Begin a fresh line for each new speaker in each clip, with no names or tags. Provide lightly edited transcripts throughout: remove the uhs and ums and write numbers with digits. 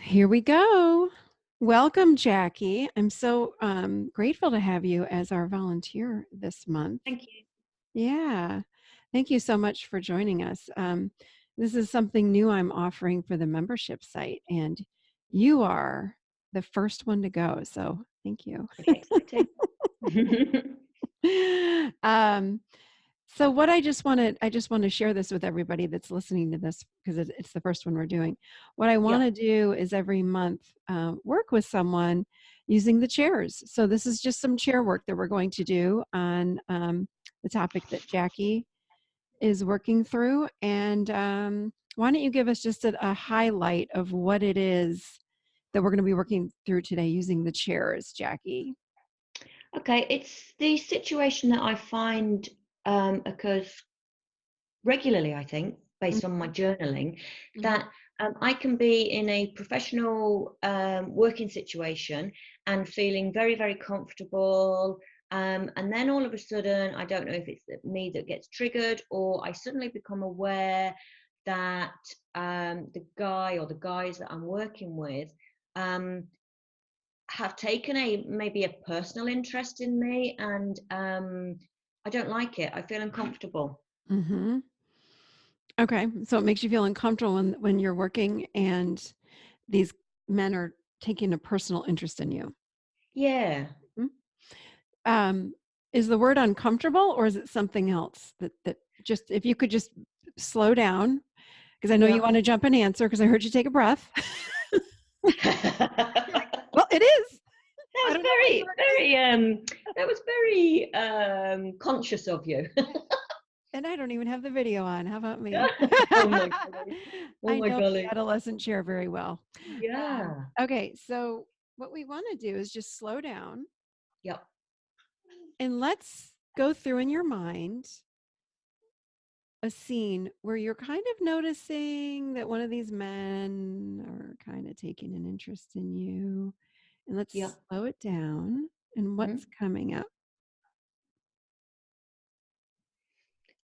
Here we go. Welcome, Jackie. I'm so grateful to have you as our volunteer this month.
Thank you.
Yeah. Thank you so much for joining us. This is something new I'm offering for the membership site, and you are the first one to go. So thank you.
Pretty exciting.
um, so what I just want to share this with everybody that's listening to this because it's the first one we're doing. What I want
Yeah.
to do is every month work with someone using the chairs. So this is just some chair work that we're going to do on the topic that Jackie is working through. And why don't you give us just a highlight of what it is that we're going to be working through today using the chairs, Jackie?
Okay. It's the situation that I find occurs regularly, I think, based on my journaling,
Mhm.
that I can be in a professional working situation and feeling very, very comfortable. And then all of a sudden, I don't know if it's me that gets triggered, or I suddenly become aware that the guy or the guys that I'm working with um, have taken a maybe a personal interest in me, and I don't like it. I feel uncomfortable.
Mhm. Okay, so it makes you feel uncomfortable when you're working and these men are taking a personal interest in you.
Yeah.
Mhm. Um, is the word uncomfortable or is it something else that just if you could just slow down because I know you
Yeah.
want to jump and answer because I heard you take a breath. You're like,
That
well, it is. I
was
don't know what you
very,
were going to
very,
say.
that was very conscious of you.
And I don't even have the video on. How about me?
Oh my golly. Oh
I
my
know the
golly.
adolescent chair very well.
Yeah.
Okay, so what we want to do is just slow down
Yep.
and let's go through in your mind a scene where you're kind of noticing that one of these men are kind of taking an interest in you. And let's
Yep.
slow it down. And what's
Mhm.
coming up?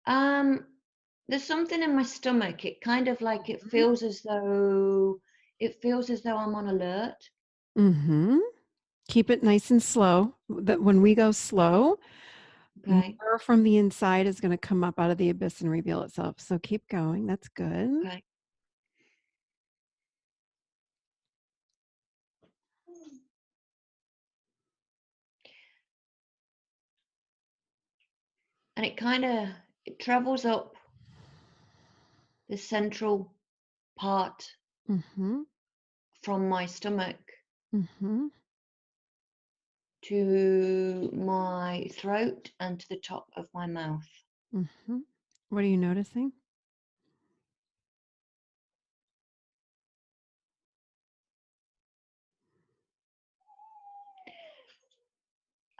Um, there's something in my stomach. It kind of like it feels as though I'm on alert.
Mm-hmm. Keep it nice and slow. That when we go slow,
Okay.
more from the inside is going to come up out of the abyss and reveal itself. So keep going. That's good.
Okay. And it travels up the central part
Mm-hmm.
from my stomach
Mm-hmm.
to my throat and to the top of my mouth.
Mm-hmm. What are you noticing?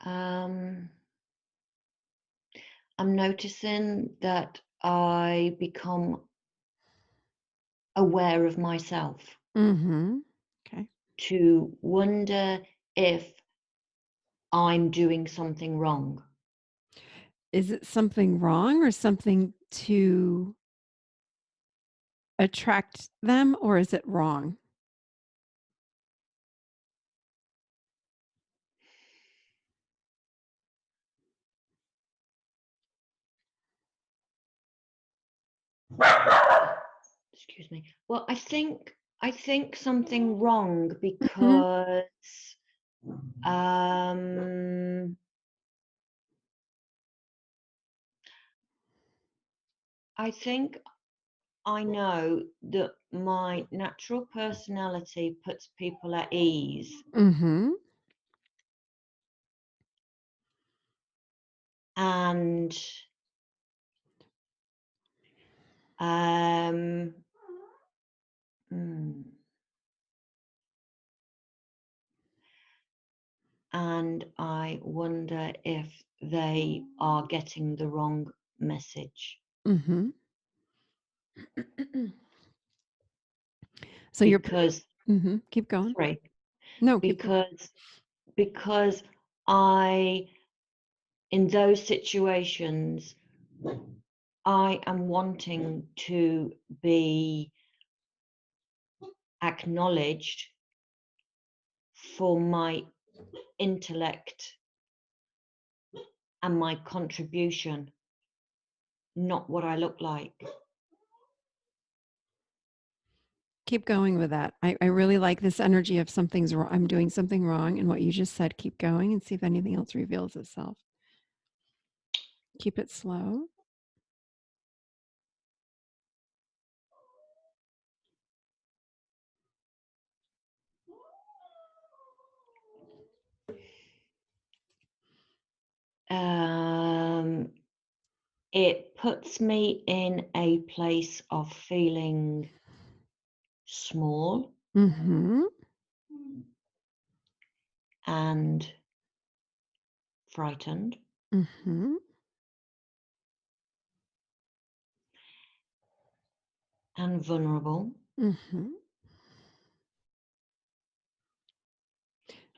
Um, I'm noticing that I become aware of myself,
Mm-hmm. Okay.
to wonder if I'm doing something wrong.
Is it something wrong or something to attract them, or is it wrong?
Excuse me. Well, I think something wrong
Mhm.
because um, I think I know that my natural personality puts people at ease,
Mhm.
and um, mm, and I wonder if they are getting the wrong message
Mhm. So you're
because
mhm, keep going.
sorry,
No, keep going.
because because I in those situations I am wanting to be acknowledged for my intellect and my contribution, not what I look like.
Keep going with that. I really like this energy of something's wrong. I'm doing something wrong. And what you just said, keep going and see if anything else reveals itself. Keep it slow.
It puts me in a place of feeling small
Mm-hmm.
and frightened.
Mm-hmm.
And vulnerable.
Mm-hmm.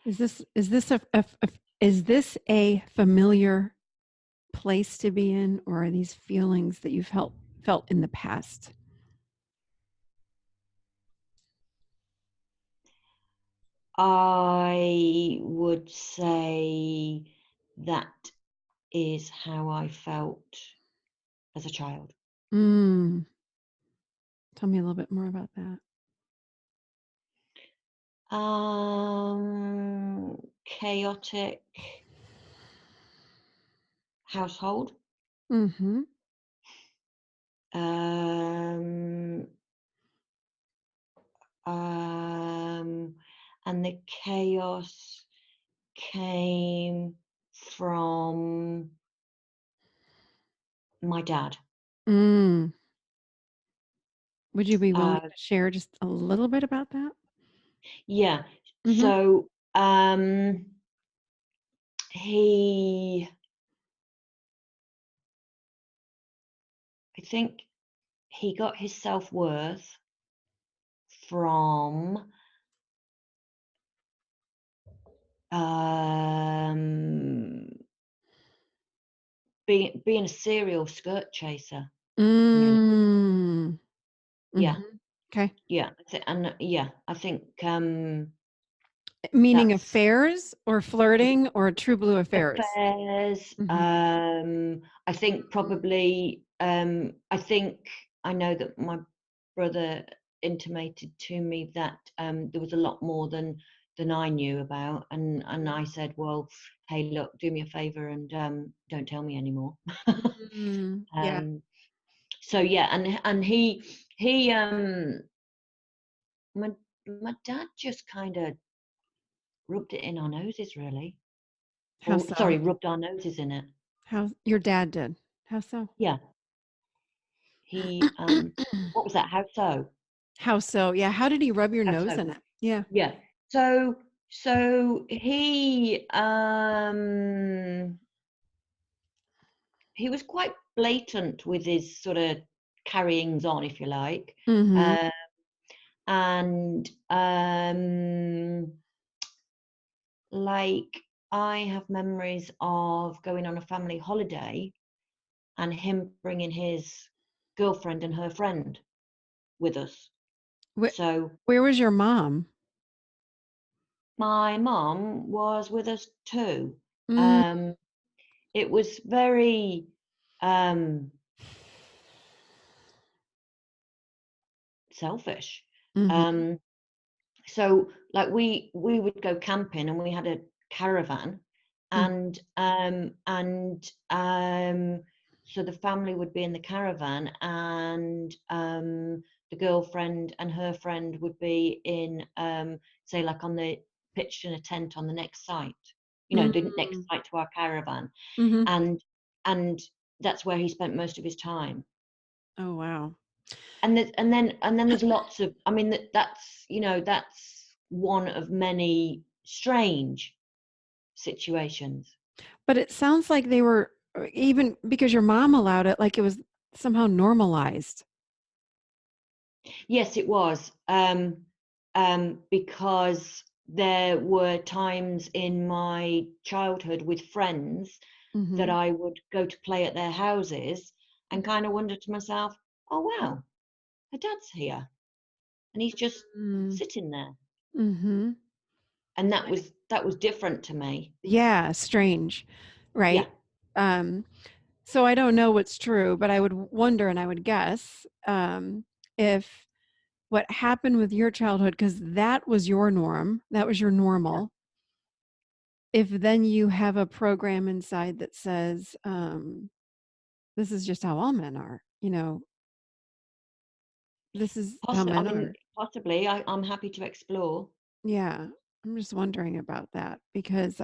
Is this is this a familiar place to be in, or are these feelings that you've felt in the past?
I would say that is how I felt as a child.
Mm. Tell me a little bit more about that.
Chaotic household.
Mm-hmm.
Um, and the chaos came from my dad.
Mm. Would you be willing
Uh,
to share just a little bit about that?
yeah.
Mm-hmm.
So he, I think he got his self-worth from being a serial skirt chaser, really.
Mm.
Yeah,
Mm-hmm. Okay.
yeah, and yeah, I think
Meaning
that's
affairs or flirting or true blue affairs?
affairs.
Mm-hmm.
I think probably. I think I know that my brother intimated to me that there was a lot more than I knew about, and I said, well, hey, look, do me a favor and don't tell me anymore.
Mm. Yeah.
um, so yeah, and he my my dad just kind of rubbed it in our noses, really.
How
Or sorry,
so?
rubbed our noses in it.
How your dad did? How so?
Yeah, he what was that? How so?
How so? Yeah. How did he rub your
How
nose
so?
in it? Yeah.
Yeah. So he was quite blatant with his sort of carryings on, if you like.
Mm-hmm.
Uh, and like I have memories of going on a family holiday and him bringing his girlfriend and her friend with us.
Where,
So
where was your mom?
my mum was with us too.
Mm.
Um, it was very um, selfish.
Mm-hmm.
Um, so like we would go camping and we had a caravan, and so the family would be in the caravan, and the girlfriend and her friend would be in say like on the pitched in a tent on the next site, the next
Mm-hmm.
site to our caravan,
Mm-hmm.
and that's where he spent most of his time.
Oh, wow.
And then there's lots of, I mean, that's one of many strange situations.
But it sounds like they were, even because your mom allowed it, like it was somehow normalized.
Yes, it was, because there were times in my childhood with friends that
Mm-hmm.
I would go to play at their houses and kind of wonder to myself, oh wow, her dad's here, and and he's just
Mm.
sitting there.
Mm-hmm.
And that was different to me.
Yeah, strange,
Yeah.
right? Um, so I don't know what's true, but I would wonder and I would guess if what happened with your childhood, because that was your norm, that was your
Yeah.
normal, if then you have a program inside that says, this is just how all men are, this is how
I
men
mean,
are.
possibly. I'm happy to explore.
Yeah, I'm just wondering about that because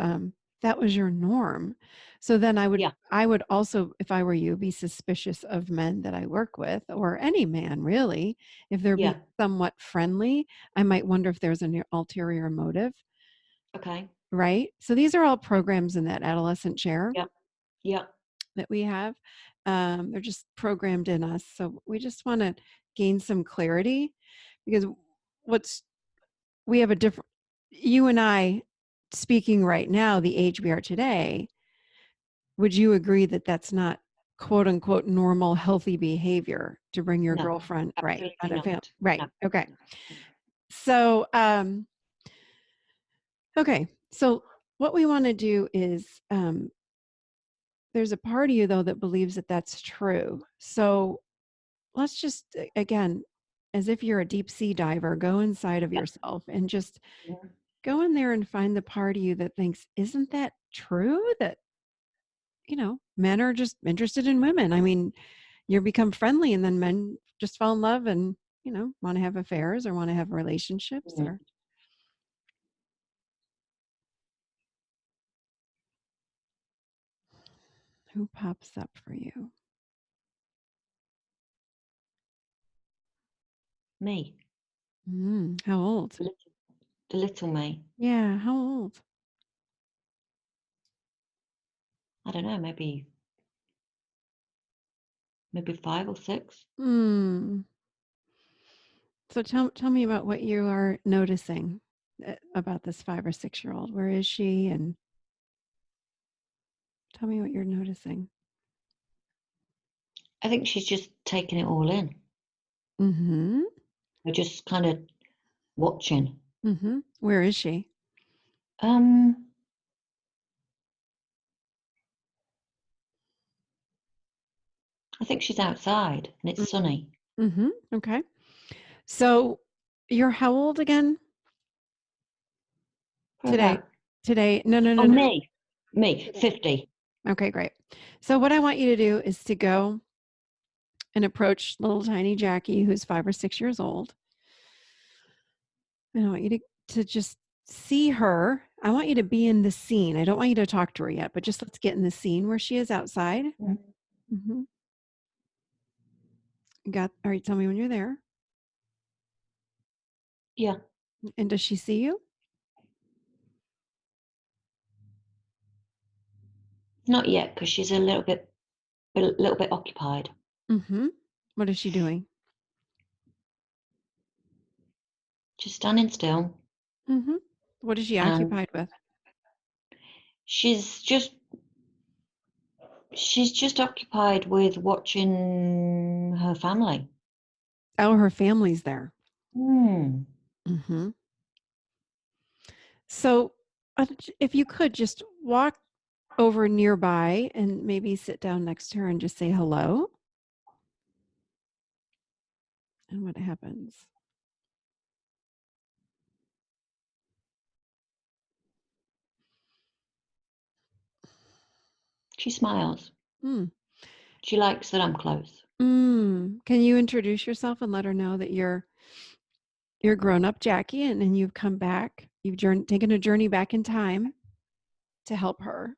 that was your norm. So then
Yeah.
I would also, if I were you, be suspicious of men that I work with, or any man really. If they're being
Yeah.
somewhat friendly, I might wonder if there's an ulterior motive,
Okay.
right? So these are all programs in that adolescent chair
Yeah. Yeah.
that we have. They're just programmed in us. So we just want to gain some clarity because what's we have a different, you and I speaking right now, the age we are today, would you agree that that's not quote unquote normal, healthy behavior to bring your
No,
girlfriend, right?
absolutely
Out of
not.
right.
No.
Okay.
No. No.
So, okay. So what we want to do is, there's a part of you though that believes that that's true. So let's just, again, as if you're a deep sea diver, go inside of
Yeah.
yourself and just
Mhm.
go in there and find the part of you that thinks, isn't that true? That, men are just interested in women. I mean, you become friendly and then men just fall in love and, want to have affairs or want to have relationships
Mhm.
or who pops up for you?
Me.
How old?
The little me.
Yeah, how old?
I don't know, maybe 5 or 6.
Hmm. So tell me about what you are noticing about this 5 or 6 year old. Where is she? And tell me what you're noticing.
I think she's just taking it all in.
Mm-hmm.
We're just kind of watching.
Mm-hmm. Where is she?
Um, I think she's outside and it's
Mm-hmm.
sunny.
Mm-hmm. Okay. So you're how old again?
For
Today.
about,
Today. No, no, no,
oh,
no.
me, 50.
Okay, great. So what I want you to do is to go and approach little tiny Jackie, who's 5 or 6 years old. And I want you to just see her. I want you to be in the scene. I don't want you to talk to her yet, but just let's get in the scene where she is outside.
Mhm.
Mm-hmm. All right, tell me when you're there.
Yeah,
And does she see you?
not yet because she's a little bit occupied.
Mm-hmm. What is she doing?
Just standing still,
Mm-hmm. What is she
and
occupied with?
she's just she's just occupied with watching her family.
Oh, her family's there.
Hmm.
Mm-hmm. So if you could just walk over nearby and maybe sit down next to her and just say hello. And what happens?
She smiles.
Mm.
She likes that I'm close.
Can you introduce yourself and let her know that you're grown up Jackie and you've come back. You've taken a journey back in time to help her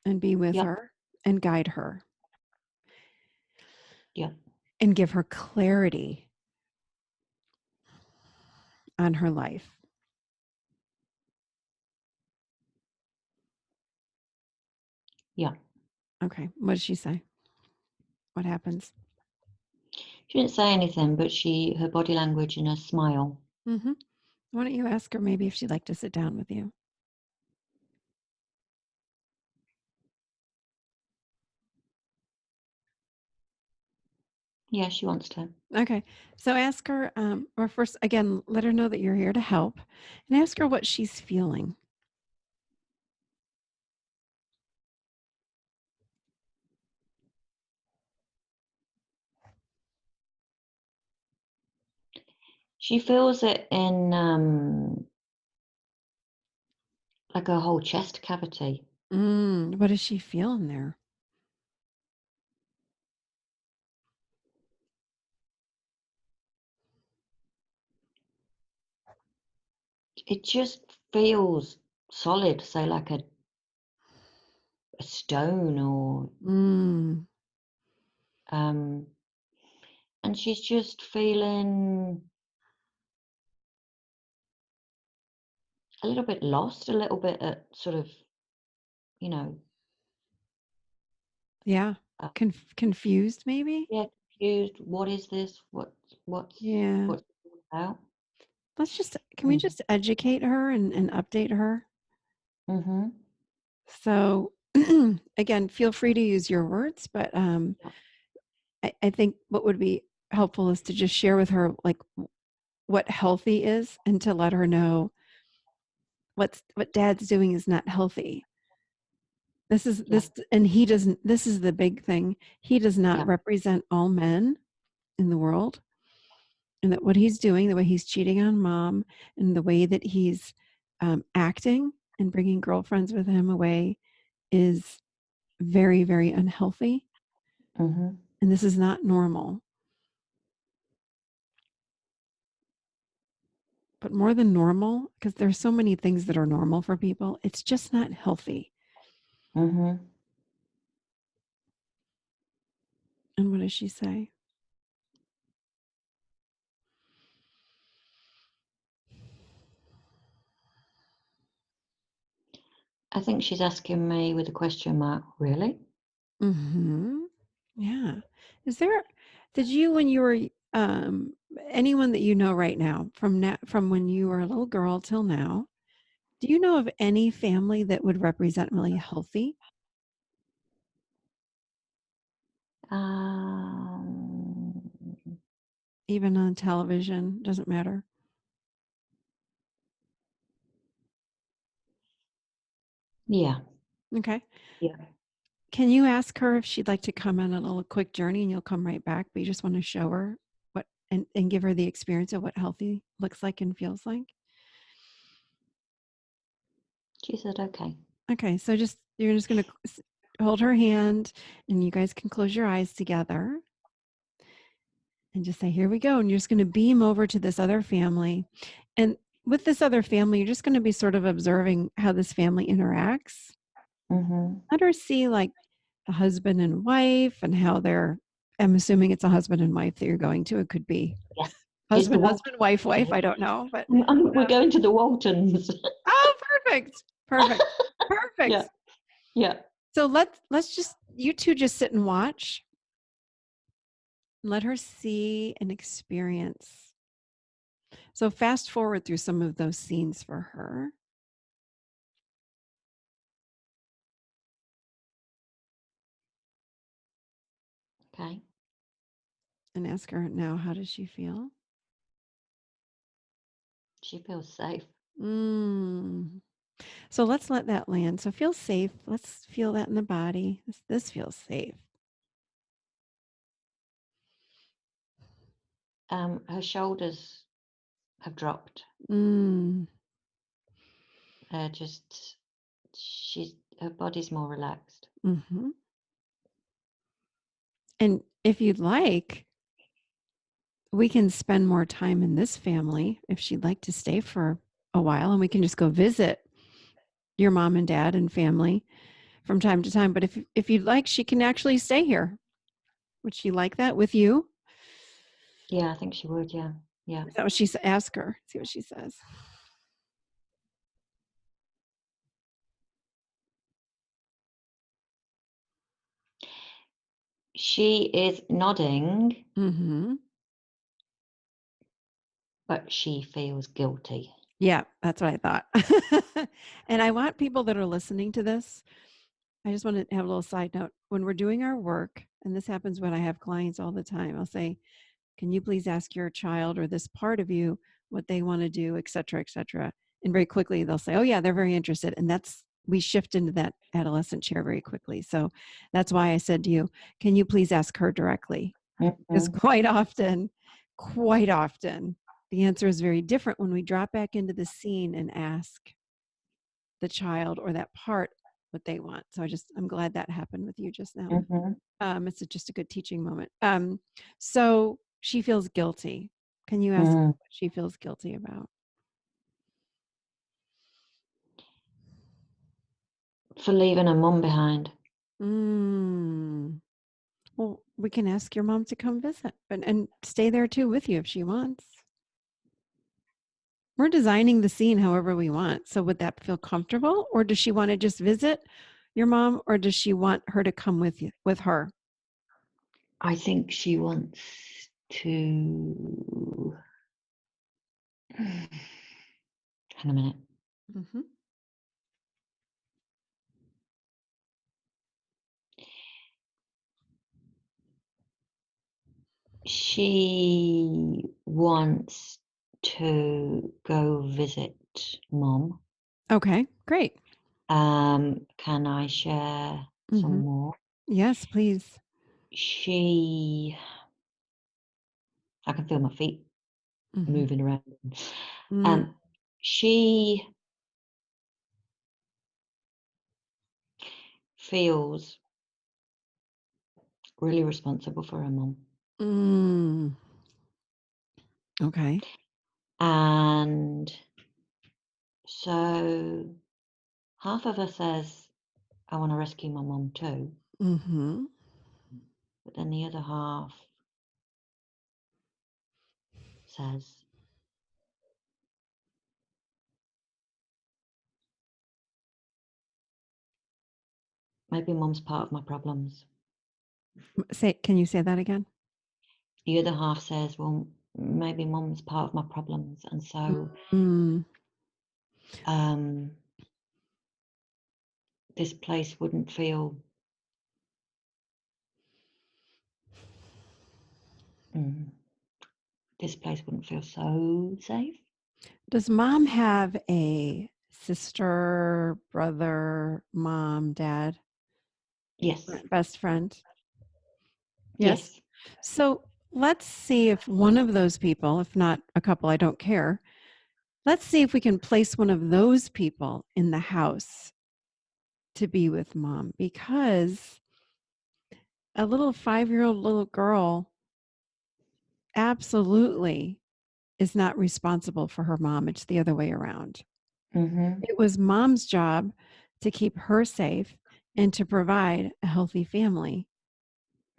and be with
Yep.
her and guide her
Yep.
and give her clarity on her life.
Yep.
Okay. What does she say? What happens?
She didn't say anything, but her body language and her smile.
Mm-hmm. Why don't you ask her maybe if she'd like to sit down with you?
Yeah, she wants to.
Okay. So ask her, or first, again, let her know that you're here to help and ask her what she's feeling.
She feels it in like a whole chest cavity.
What does she feel in there?
It just feels solid, so like a stone or
Mm,
um and she's just feeling a little bit lost, a little bit at sort of, you know,
yeah.
uh,
Confused, maybe?
yeah, confused. What is this?
Yeah.
What's it all about?
Can we
Mm.
just educate her and update her?
Mm-hmm.
So, again, feel free to use your words, but
Yeah.
I think what would be helpful is to just share with her like what healthy is and to let her know what dad's doing is not healthy.
Yeah.
And he doesn't, this is the big thing. He does not
Yeah.
represent all men in the world. And that what he's doing, the way he's cheating on mom and the way that he's acting and bringing girlfriends with him away is very, very unhealthy.
Mm-hmm.
And this is not normal. But more than normal, because there's so many things that are normal for people, it's just not healthy.
Mm-hmm.
And what does she say?
I think she's asking me with a question mark, really?
Mm-hmm. Yeah. Is there, did you, when you were, anyone that you know right now, from when you were a little girl till now, do you know of any family that would represent really healthy,
Um,
even on television? Doesn't matter.
yeah.
Okay.
Yeah.
Can you ask her if she'd like to come on a little quick journey and you'll come right back, but you just want to show her what and give her the experience of what healthy looks like and feels like?
She said, okay.
Okay, so you're just going to hold her hand and you guys can close your eyes together and just say, here we go. And you're just going to beam over to this other family. And with this other family, you're just going to be sort of observing how this family interacts.
Mm-hmm.
Let her see like the husband and wife and how I'm assuming it's a husband and wife that you're going to. It could be
Yeah. It's the
husband,
Waltons.
husband, wife, wife. I don't know, but
We're going to the Waltons.
oh, perfect, perfect,
Yeah.
perfect.
Yeah.
So let's just you two just sit and watch. Let her see and experience. So fast forward through some of those scenes for her
Okay.
and ask her now, how does she feel?
She feels safe.
Mm. So let's let that land. So feel safe. Let's feel that in the body. This feels safe.
Her shoulders have dropped.
Mm.
Just her body's more relaxed.
Hmm. And if you'd like, we can spend more time in this family if she'd like to stay for a while, and we can just go visit your mom and dad and family from time to time. But if you'd like, she can actually stay here. Would she like that with you?
Yeah, I think she would. Yeah. Yeah.
Is that what she's ask her? See what she says.
She is nodding,
Mm-hmm.
but she feels guilty.
Yeah, that's what I thought. And I want people that are listening to this, I just want to have a little side note. When we're doing our work and this happens when I have clients all the time. I'll say, can you please ask your child or this part of you what they want to do, et cetera, et cetera. And very quickly they'll say, oh yeah, they're very interested. And we shift into that adolescent chair very quickly. So that's why I said to you, can you please ask her directly? Because quite often, the answer is very different when we drop back into the scene and ask the child or that part what they want. So I'm glad that happened with you just now. It's just a good teaching moment. So she feels guilty. Can you ask what she feels guilty about?
For leaving her mum behind.
Well, we can ask your mom to come visit and stay there too with you if she wants. We're designing the scene however we want. So would that feel comfortable, or does she want to just visit your mom, or does she want her to come with her?
I think she wants to. Hang a minute. She wants to go visit mom.
Okay, great.
Can I share some more?
Yes, please.
I can feel my feet moving around.
Mm.
She feels really responsible for her mum.
Okay.
And so half of her says, I want to rescue my mum too. But then the other half says, maybe mum's part of my problems.
Can you say that again?
The other half says, well, maybe mum's part of my problems. And so this place wouldn't feel so safe.
Does mom have a sister, brother, mom, dad?
Yes.
Best friend?
Yes.
So let's see if one of those people, if not a couple, I don't care. Let's see if we can place one of those people in the house to be with mom, because a little 5-year-old little girl absolutely is not responsible for her mom. It's the other way around. It was mom's job to keep her safe and to provide a healthy family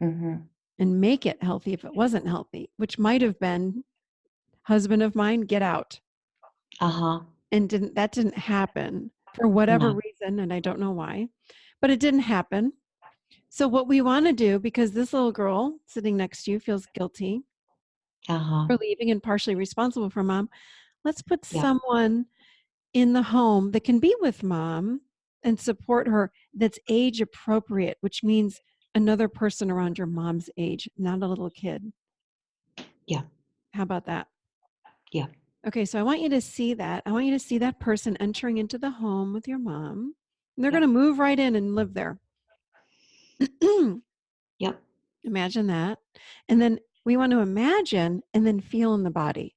and make it healthy if it wasn't healthy, which might have been, husband of mine, get out. And that didn't happen for whatever reason, and I don't know why, but it didn't happen. So what we want to do, because this little girl sitting next to you feels guilty for leaving and partially responsible for mom, let's put someone in the home that can be with mom and support her, that's age appropriate, which means another person around your mom's age, not a little kid.
Yeah.
How about that?
Yeah.
Okay, so I want you to see that. I want you to see that person entering into the home with your mom. And they're going to move right in and live there.
Yep.
Imagine that. And then we want to imagine and then feel in the body.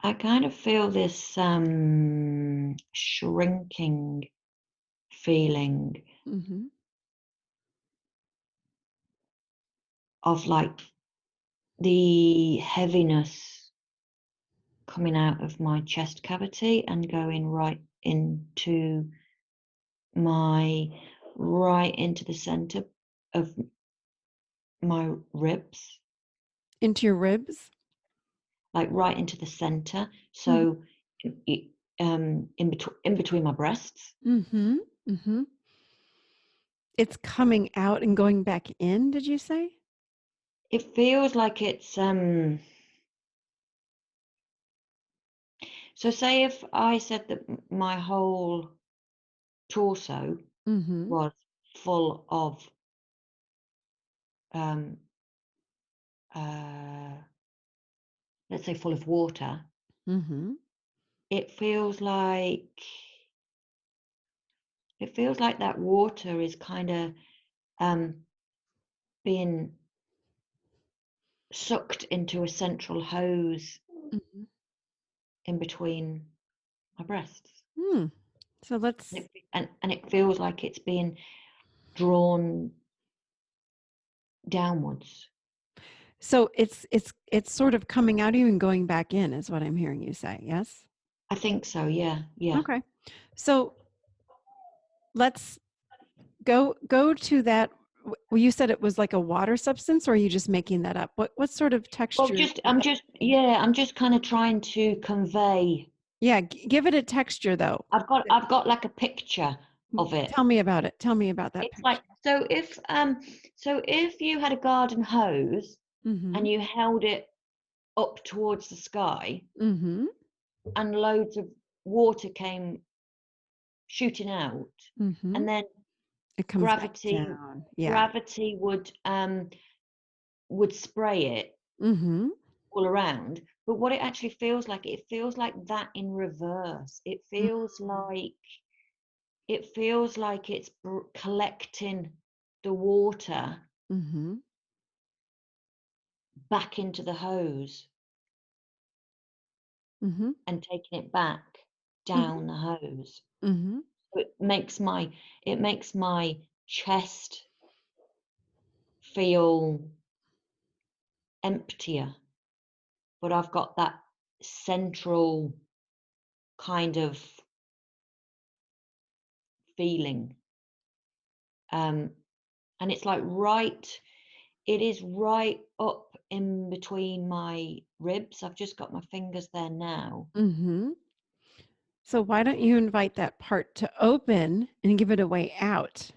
I kind of feel this shrinking feeling of like the heaviness coming out of my chest cavity and going right into the center of my ribs.
Into your ribs?
Like right into the center. So in between my breasts.
it's coming out and going back in, did you say?
It feels like it's so say if I said that my whole torso
Mm-hmm.
was full of um let's say full of water,
Mm-hmm.
it feels like that water is kind of being sucked into a central hose
Mm-hmm.
in between my breasts.
Hmm. So let's.
And it feels like it's being drawn downwards.
So it's sort of coming out of you and going back in, is what I'm hearing you say. Yes.
I think so, yeah, yeah.
Okay. So let's go to that. Well, you said it was like a water substance, or are you just making that up? What sort of
Well,
texture?
I'm just kind of trying to convey.
Yeah, give it a texture though.
I've got like a picture of it.
Tell me about it. Tell me about that
It's like,
picture.
so if you had a garden hose
Mm-hmm.
and you held it up towards the sky
Mm-hmm.
and loads of water came shooting out,
Mm-hmm.
and then
It comes back
gravity
down. Yeah.
gravity would spray it
Mm-hmm.
all around. But what it feels like that in reverse. It feels like it's collecting the water
Mm-hmm.
back into the hose
Mm-hmm.
and taking it back
Mm-hmm.
down the hose.
Mm-hmm.
So it makes my chest feel emptier, but I've got that central kind of feeling. And it's like it is right up in between my ribs. I've just got my fingers there now.
Mm-hmm. So why don't you invite that part to open and give it a way out?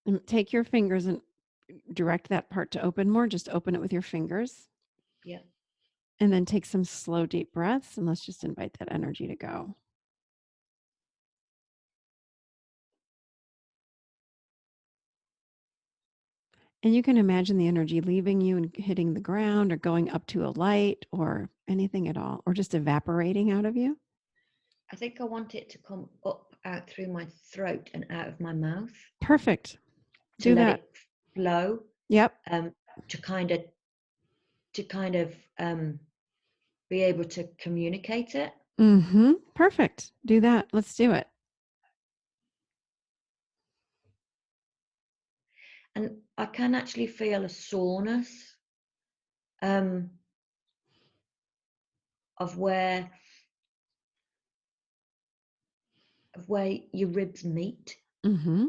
And take your fingers and direct that part to open more. Just open it with your fingers.
Yeah.
And then take some slow, deep breaths. And let's just invite that energy to go. And you can imagine the energy leaving you and hitting the ground or going up to a light or anything at all, or just evaporating out of you.
I think I want it to come up out through my throat and out of my mouth
Perfect.
to
Do
let
that.
it flow,
Yep.
to kind of be able to communicate it.
Mm-hmm. Perfect. Do that. Let's do it.
And I can actually feel a soreness um, of where your ribs meet.
Mm-hmm.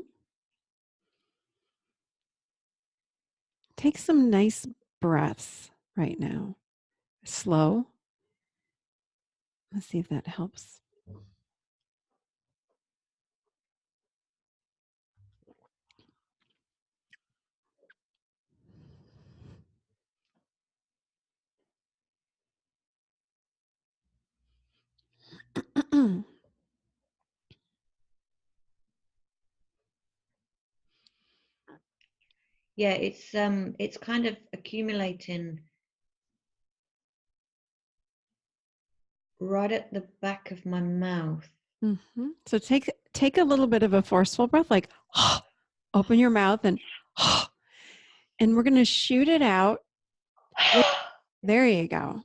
Take some nice breaths right now. Slow. Let's see if that helps.
Yeah, it's kind of accumulating right at the back of my mouth.
Mm-hmm. So take a little bit of a forceful breath, like open your mouth and and we're going to shoot it out. There you go.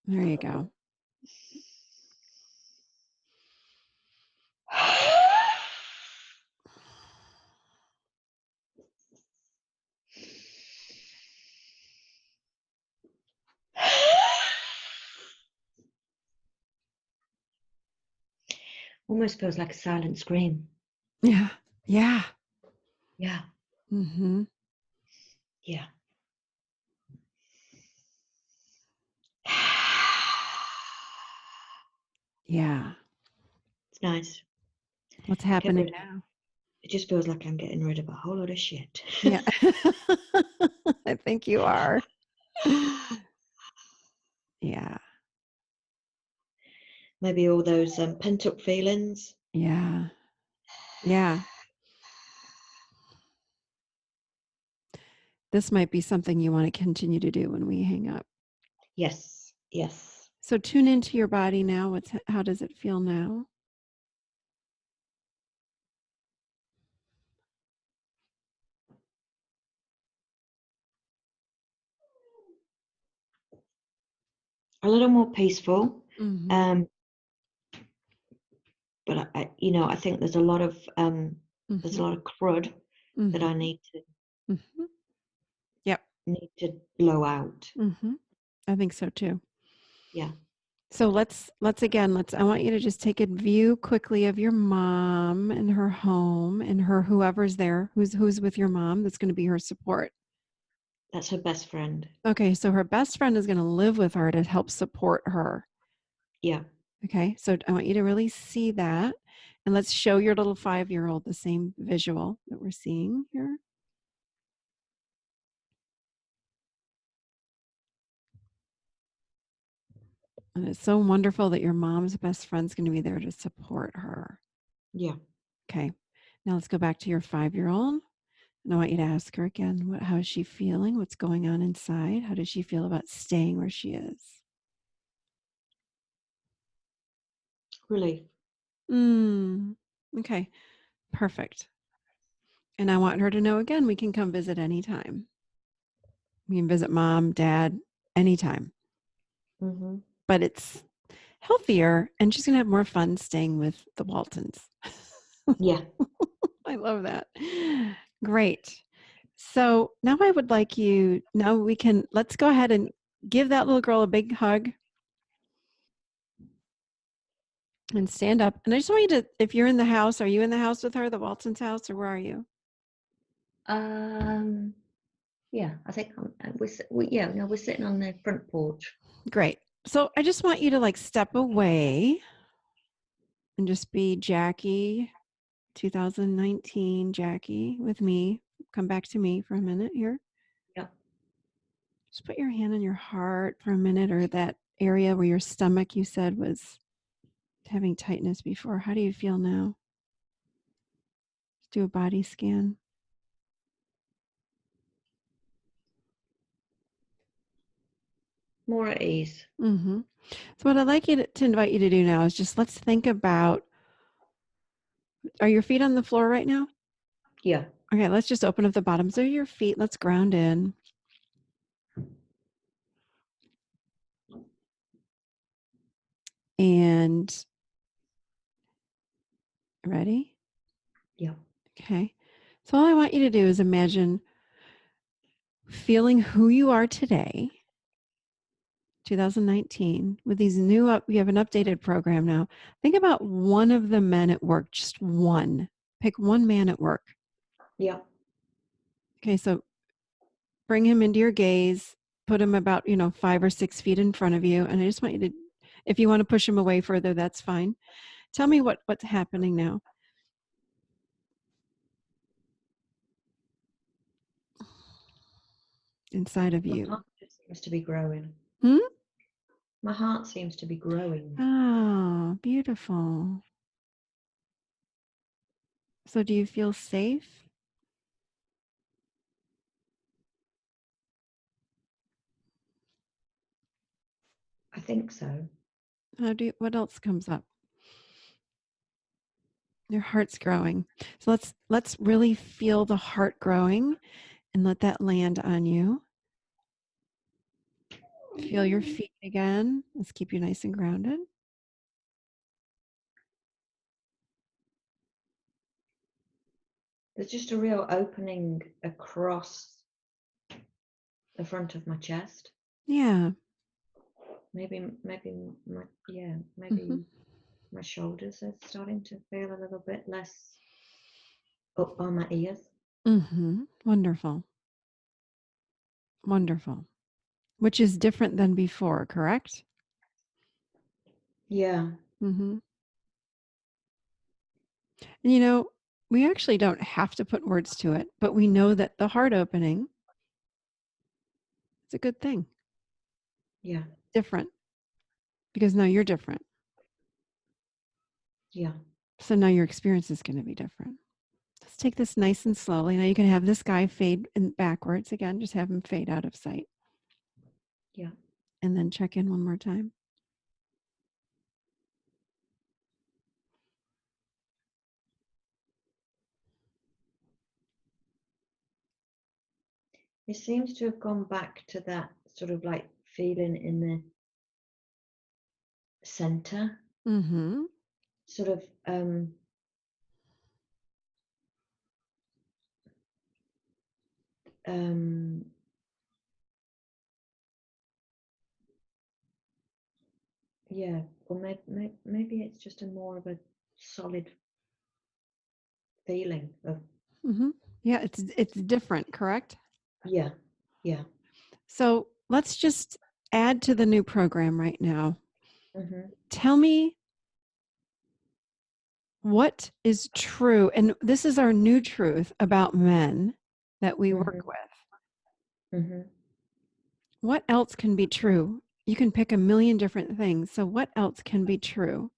There you go.
Almost feels like a silent scream.
Yeah. Yeah.
Yeah.
Mm-hmm.
Yeah.
Yeah.
It's nice.
What's
Get
happening
rid of
now?
it. Just feels like I'm getting rid of a whole lot of shit.
Yeah. I think you are. Yeah.
Maybe all those pent up feelings.
Yeah. Yeah. This might be something you want to continue to do when we hang up.
Yes, yes.
So tune into your body now. How does it feel now?
A little more peaceful.
Mm-hmm.
But I think there's a lot of
Mm-hmm.
crud that I
Mm-hmm. Mm-hmm. Yep.
need to blow out.
Mm-hmm. I think so too.
Yeah.
So let's I want you to just take a view quickly of your mom and her home and whoever's there, who's with your mom, that's going to be her support.
That's her best friend.
Okay, so her best friend is going to live with her to help support her.
Yeah.
Okay, so I want you to really see that. And let's show your little 5-year-old the same visual that we're seeing here. And it's so wonderful that your mom's best friend's going to be there to support her.
Yeah.
Okay, now let's go back to your 5-year-old. And I want you to ask her again, how is she feeling? What's going on inside? How does she feel about staying where she is?
Relief.
Okay, perfect. And I want her to know again, we can come visit anytime. We can visit mom, dad, anytime.
Mm-hmm.
But it's healthier and she's going to have more fun staying with the Waltons.
Yeah.
I love that. Great. So now I would like let's go ahead and give that little girl a big hug and stand up. And I just want you to, if you're in the house, are you in the house with her, the Waltons' house, or where are you?
Yeah, I think we're sitting on the front porch.
Great. So I just want you to step away and just be Jackie, 2019 Jackie with me. Come back to me for a minute here.
Yeah.
Just put your hand on your heart for a minute, or that area where your stomach you said was having tightness before. How do you feel now? Just do a body scan.
More at ease.
Mm-hmm. So what I'd like to invite you to do now is just let's think about, are your feet on the floor right now?
Yeah.
Okay, let's just open up the bottoms of your feet. Let's ground in. And ready?
Yeah.
Okay. So all I want you to do is imagine feeling who you are today, 2019, with these we have an updated program now. Think about one of the men at work, just one. Pick one man at work.
Yeah.
Okay, so bring him into your gaze, put him about, 5 or 6 feet in front of you. And I just want you to, if you want to push him away further, that's fine. Tell me what's happening now. Inside of
My
you.
heart just seems to be growing.
Hmm?
My heart seems to be growing.
Oh, beautiful. So do you feel safe?
I think so.
What else comes up? Your heart's growing. So let's really feel the heart growing and let that land on you. Feel your feet again. Let's keep you nice and grounded.
There's just a real opening across the front of my chest.
Yeah.
Maybe
Mm-hmm.
my shoulders are starting to feel a little bit less up by my ears.
Mm-hmm. Wonderful. Wonderful. Which is different than before, correct?
Yeah.
Mm-hmm. And you know, we actually don't have to put words to it, but we know that the heart opening is a good thing.
Yeah.
Different, because now you're different.
Yeah.
So now your experience is going to be different. Let's take this nice and slowly. Now you can have this guy fade in backwards again. Just have him fade out of sight.
Yeah.
And then check in one more time.
It seems to have gone back to that sort of like feeling in the center,
Mm-hmm.
sort of um yeah, or maybe it's just a more of a solid feeling of
Mm-hmm. Yeah, it's different, correct?
yeah, yeah.
So let's just add to the new program right now.
Mm-hmm.
Tell me what is true, and this is our new truth about men that we work
Mm-hmm.
with.
Mm-hmm.
What else can be true? You can pick a million different things. So what else can be true?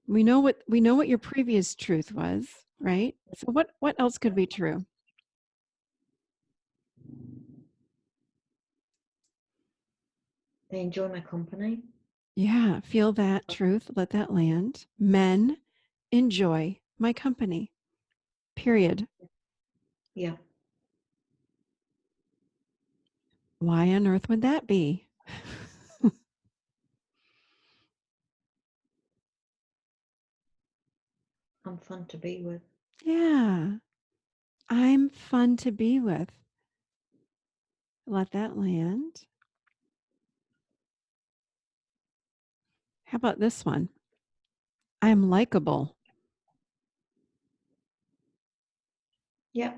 We know what your previous truth was, right? So what else could be true?
They enjoy my company.
Yeah, feel that truth, let that land. Men enjoy my company. Period.
Yeah.
Why on earth would that be?
I'm fun to be with.
Yeah, I'm fun to be with. Let that land. How about this one? I'm likable.
Yeah.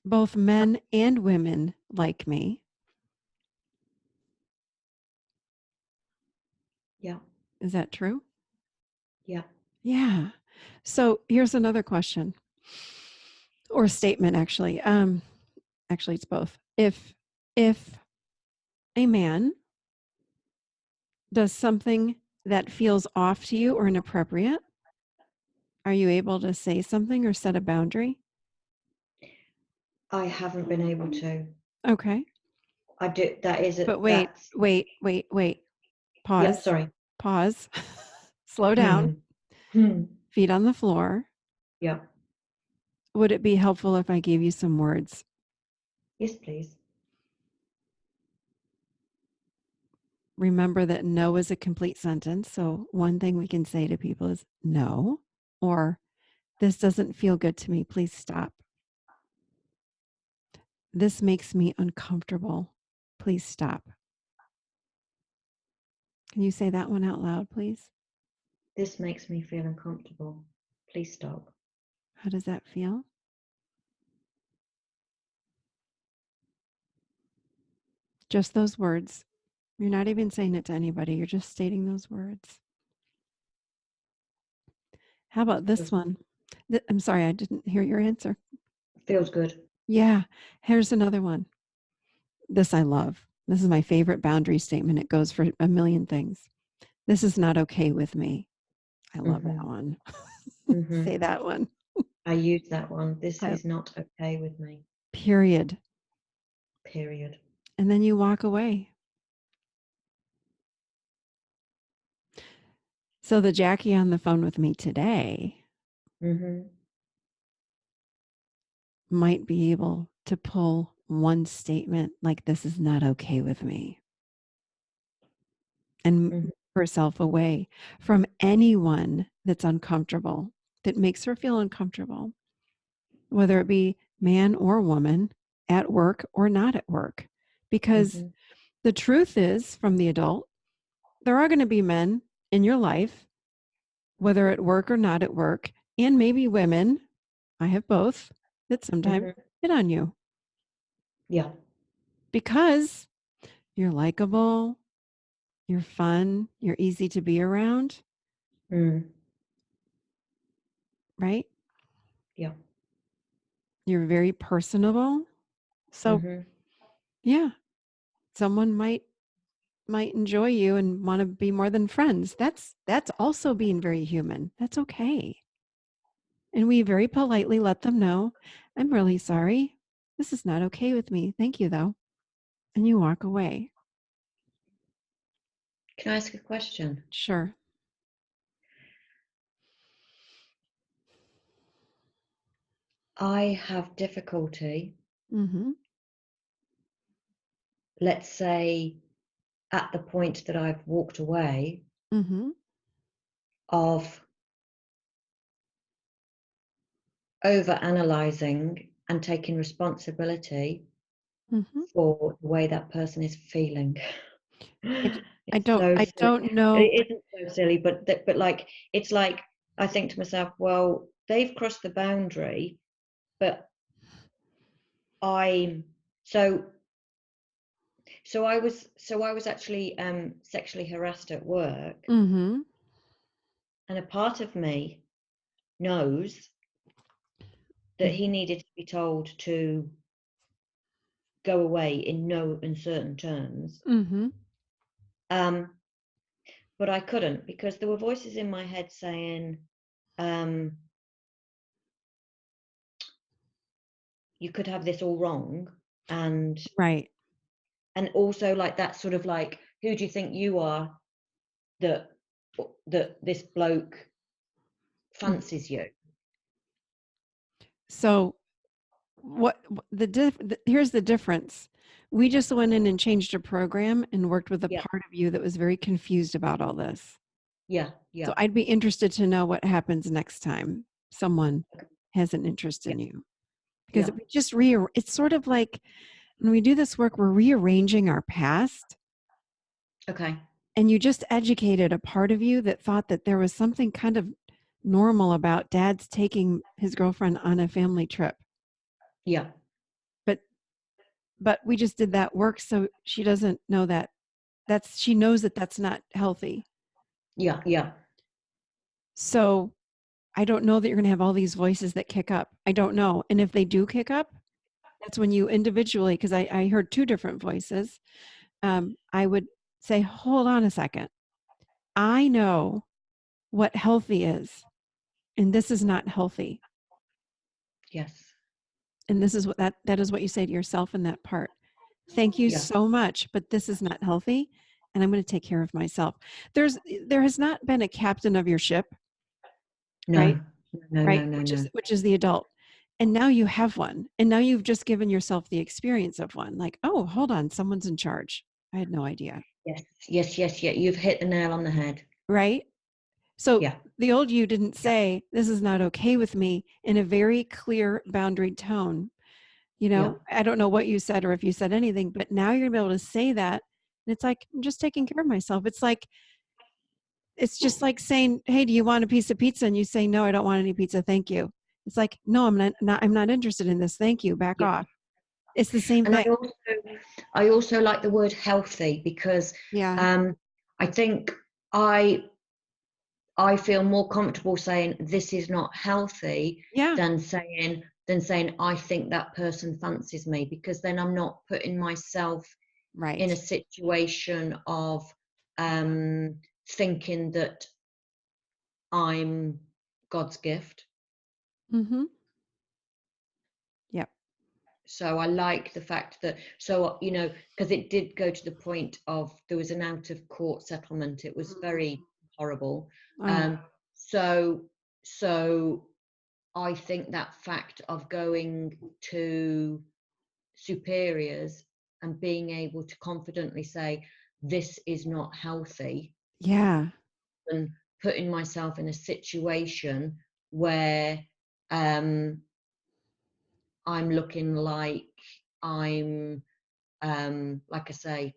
Both men and women like me.
Yeah.
Is that true?
Yeah.
Yeah. So here's another question or statement actually. Actually it's both. If a man does something that feels off to you or inappropriate, are you able to say something or set a boundary?
I haven't been able to.
Okay.
I do. That is
But
it.
wait,
That's
wait, wait, wait.
yeah.
Pause.
Sorry.
Pause. Slow down.
Hmm. Hmm.
Feet on the floor.
Yeah.
Would it be helpful if I gave you some words?
Yes, please.
Remember that no is a complete sentence. So one thing we can say to people is no, or this doesn't feel good to me. Please stop. This makes me uncomfortable. Please stop. Can you say that one out loud, please?
This makes me feel uncomfortable. Please stop.
How does that feel? Just those words. You're not even saying it to anybody. You're just stating those words. How about this
Feels,
one? I'm sorry, I didn't hear your answer.
feels good.
Yeah, here's another one. This I love. This is my favorite boundary statement. It goes for a million things. This is not okay with me. I love
Mm-hmm.
that one.
Mm-hmm.
Say that one.
I use that one. This
I,
is not okay with me.
period.
Period.
And then you walk away. So the Jackie on the phone with me today
Mm-hmm.
might be able to pull one statement like this is not okay with me and
Mm-hmm.
move herself away from anyone that's uncomfortable, that makes her feel uncomfortable, whether it be man or woman, at work or not at work. Because
Mm-hmm.
the truth is, from the adult, there are going to be men in your life, whether at work or not at work, and maybe women, I have both, that sometimes
Mm-hmm.
hit on you
Yeah.
because you're likable, you're fun, you're easy to be around,
Mm.
right?
Yeah.
You're very personable. So,
Mm-hmm.
yeah, someone might enjoy you and want to be more than friends. That's also being very human. That's okay. And we very politely let them know, I'm really sorry. This is not okay with me. Thank you, though. And you walk away.
Can I ask a question?
Sure.
I have difficulty,
Mm-hmm.
let's say, at the point that I've walked away,
Mm-hmm.
of over analyzing and taking responsibility
Mm-hmm.
for the way that person is feeling.
I
It's
don't
so
I
silly.
don't know.
It isn't so silly, but like it's like I think to myself, well, they've crossed the boundary, but I'm so I was actually sexually harassed at work,
Mm-hmm.
and a part of me knows that he needed to be told to go away in no uncertain terms.
Mm-hmm.
Um, but I couldn't because there were voices in my head saying, um, you could have this all wrong.
Right.
And also like that sort of like, who do you think you are that this bloke
Mm.
fancies you?
So here's the difference. We just went in and changed a program and worked with a
Yeah,
part of you that was very confused about all this.
yeah,
So
yeah,
I'd be interested to know what happens next time someone has an interest
yeah,
in you. Because
yeah.
if we just it's sort of like when we do this work, we're rearranging our past.
Okay.
And you just educated a part of you that thought that there was something kind of normal about dad's taking his girlfriend on a family trip.
Yeah,
But we just did that work so she doesn't know that she knows that that's not healthy.
yeah, yeah,
So I don't know that you're going to have all these voices that kick up. I don't know. And if they do kick up, that's when you individually, because I heard two different voices, I would say, hold on a second. I know what healthy is, and this is not healthy.
yes,
And this is that is what you say to yourself in that part. Thank you
yeah.
so much, but this is not healthy, and I'm going to take care of myself. There has not been a captain of your ship, right?
No, no,
Right,
no, no, no.
which is the adult. And now you have one. And now you've just given yourself the experience of one. Like, oh, hold on, someone's in charge. I had no idea.
Yes, yes, yes, yeah. You've hit the nail on the head.
Right? So
Yeah,
the old you didn't
yeah,
say, this is not okay with me in a very clear boundary tone.
yeah,
I don't know what you said or if you said anything, but now you're gonna be able to say that. And it's like, I'm just taking care of myself. It's just like saying, hey, do you want a piece of pizza? And you say, no, I don't want any pizza. Thank you. It's like, no, I'm not interested in this. Thank you. Back
yeah.
off. It's the same
And
thing.
I also like the word healthy because
Yeah.
um, I think I I feel more comfortable saying this is not healthy
Yeah.
than saying I think that person fancies me, because then I'm not putting myself in a
Right.
situation of thinking that I'm God's gift.
Mm-hmm. Yep.
So I like the fact that, so because it did go to the point of there was an out of court settlement. It was very horrible.
Oh,
um so so I think that fact of going to superiors and being able to confidently say this is not healthy,
yeah.
and putting myself in a situation where um I'm looking like I'm like I say,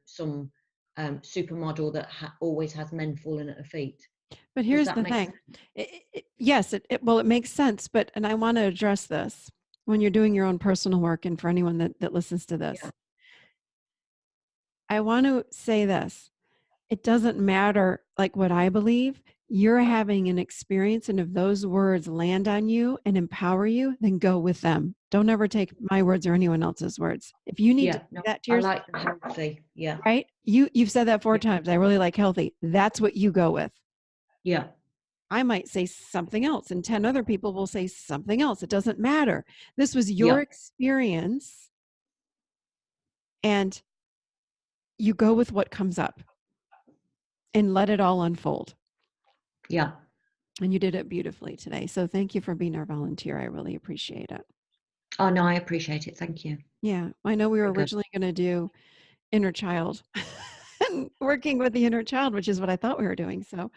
some supermodel that always has men falling at her feet.
But
Does
here's
that
the
make
thing.
sense?
Yes, well, it makes sense. And I want to address this when you're doing your own personal work and for anyone that listens to
Yeah.
this. I want to say this. it doesn't matter, like what I believe, you're having an experience, and if those words land on you and empower you, then go with them. Don't ever take my words or anyone else's words. If you need to
Yeah,
say
no,
that to
I
yourself,
like the healthy. Yeah,
right? You've said that 4
yeah,
times. I really like healthy. That's what you go with.
yeah,
I might say something else, and 10 other people will say something else. It doesn't matter. This was your
yeah,
experience, and you go with what comes up and let it all unfold.
yeah.
And you did it beautifully today. So thank you for being our volunteer. I really appreciate it.
Oh no, I appreciate it. Thank you.
Yeah, I know we were
Very good.
originally going to do inner child, working with the inner child, which is what I thought we were doing. So,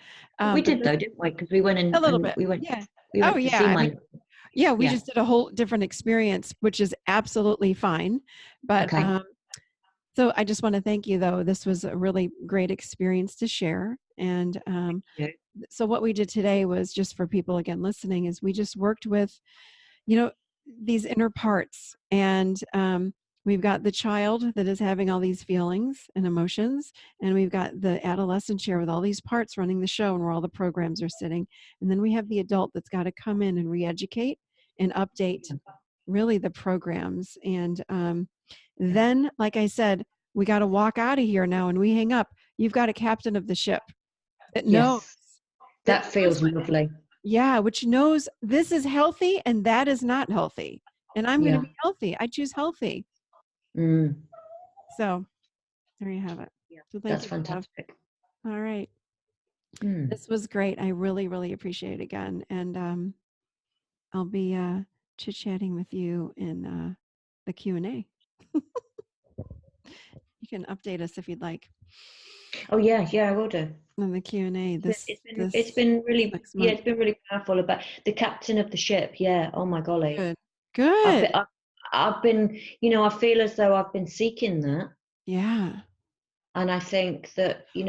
We
but
did though, didn't we? Because we went
a
in
little
and
bit. Yeah.
we
Oh,
went to
yeah.
see
I mean,
my.
yeah, we
Yeah.
just did a whole different experience, which is absolutely fine. But
Okay.
so I just want to thank you, though. This was a really great experience to share. And
Yeah.
so what we did today was just for people again listening is we just worked with, you know, these inner parts. And we've got the child that is having all these feelings and emotions. And we've got the adolescent chair with all these parts running the show and where all the programs are sitting. And then we have the adult that's got to come in and re-educate and update really the programs. And
Yeah.
then, like I said, we got to walk out of here now and we hang up. You've got a captain of the ship that knows,
Yes.
that
That
knows
feels
what,
lovely.
yeah, which knows this is healthy and that is not healthy. And I'm going to
Yeah.
be healthy. I choose healthy.
Mm.
So there you have it.
Yeah.
So thank
That's
you, my love.
fantastic.
All right.
Mm.
This was great. I really, really appreciate it again. And I'll be chit-chatting with you in the Q&A. You can update us if you'd like
Oh yeah, yeah, I will do.
on the Q&A
It's
this
been really,
next
yeah,
month.
it's been really powerful about the captain of the ship. Yeah. Oh my golly.
Good.
I've
Good.
been, I've, I've been, I feel as though I've been seeking that,
Yeah.
and I think that,
You,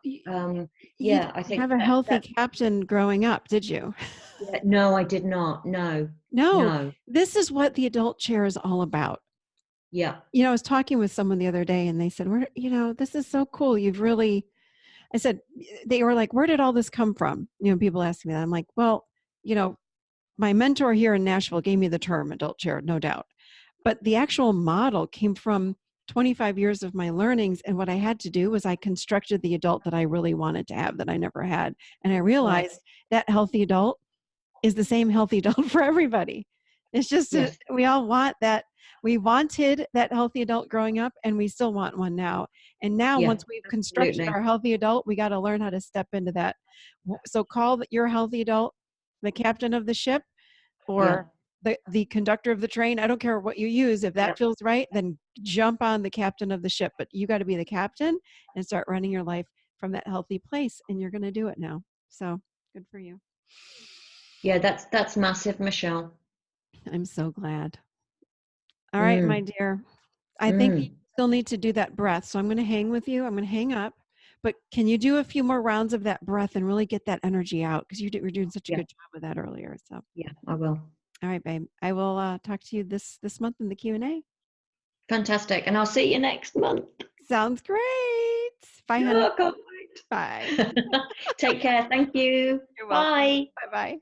you
yeah,
didn't
I think
have a healthy captain growing up, did you?
yeah, no, I did not. No,
No,
no.
this is what the adult chair is all about.
Yeah,
I was talking with someone the other day and they said, this is so cool. I said, they were like, where did all this come from? People ask me that. I'm like, well, you know, my mentor here in Nashville gave me the term adult chair, no doubt. But the actual model came from 25 years of my learnings. And what I had to do was I constructed the adult that I really wanted to have that I never had. And I
right.
realized that healthy adult is the same healthy adult for everybody. It's just
Yes.
we all want that. We wanted that healthy adult growing up, and we still want one now. And now,
Yeah,
once we've constructed
absolutely.
our healthy adult, we got to learn how to step into that. So, call your healthy adult the captain of the ship
Yeah,
or the conductor of the train. I don't care what you use. If
yeah.
that feels right, then jump on the captain of the ship. But you got to be the captain and start running your life from that healthy place. And you're going to do it now. So, good for you.
Yeah, that's massive, Michelle.
I'm so glad. All right, my
Mm,
dear. I think you
mm.
still need to do that breath. So I'm going to hang with you. I'm going to hang up. But can you do a few more rounds of that breath and really get that energy out? Because were doing such a
Yeah,
good job with that earlier. So,
yeah, I will.
all right, babe. I will talk to you this month in the Q&A.
Fantastic. And I'll see you next month.
Sounds great. Bye, honey.
Oh, I can't
Bye.
wait. Take care. Thank you.
You're welcome.
Bye.
Bye-bye.